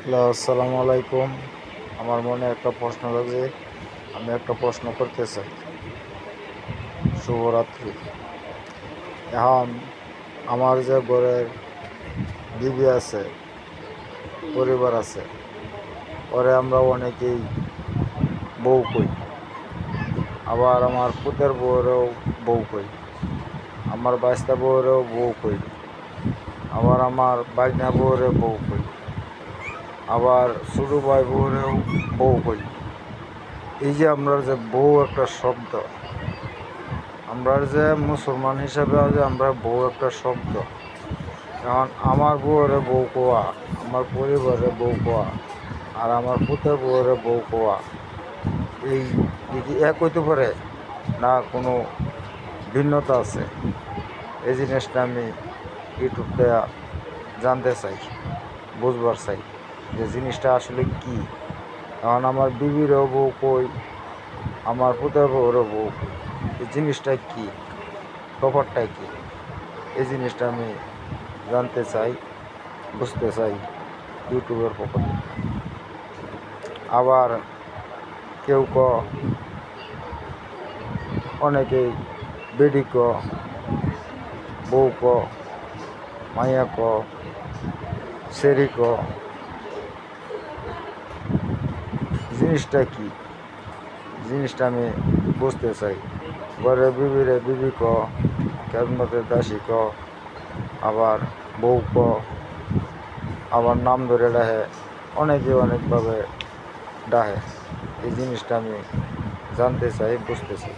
Hello, আসসালামু আলাইকুম। আমার মনে একটা প্রশ্ন লাগছে, আমি একটা প্রশ্ন করতে চাই। শুভরাত্রি। এখন আমার যে ঘরের বিবি আছে, পরিবার আছে, পরে আমরা অনেকেই বউ কই, আবার আমার পুতের বউরেও বউ কই, আমার বাইস্তা বউরেও বউ কই, আবার আমার বাইনা বউরে বউ কই, আবার ছোটো ভাই বউরেও বউ কই। এই যে আমরা যে বউ একটা শব্দ, আমরা যে মুসলমান হিসাবে যে আমরা বউ একটা শব্দ, এখন আমার বউরে বউ কোয়া, আমার পরিবারে বউ কোয়া, আর আমার পুতের বউরে বউ কোয়া, এই কি এক হইতে পারে না কোনো ভিন্নতা আছে? এই জিনিসটা আমি ইউটিউবটা জানতে চাই, বুঝবার চাই যে জিনিসটা আসলে কি। এখন আমার বিবিরও বউ কই, আমার পুতের বউরও বউ কই, এই জিনিসটা কি, ব্যাপারটা কি, এই জিনিসটা আমি জানতে চাই, বুঝতে চাই ইউটিউবের পক্ষ থেকে। আবার কেউ অনেকেই বেডি বউ মাইয়া সেরি জিনিসটা কি, জিনিসটা আমি বুঝতে চাই। ঘরে বিবিরে বিবি কেমনতে দাসী আবার বউ আবার নাম ধরে ডাহে, অনেকে অনেকভাবে ডাহে। এই জিনিসটা আমি জানতে চাই, বুঝতে চাই।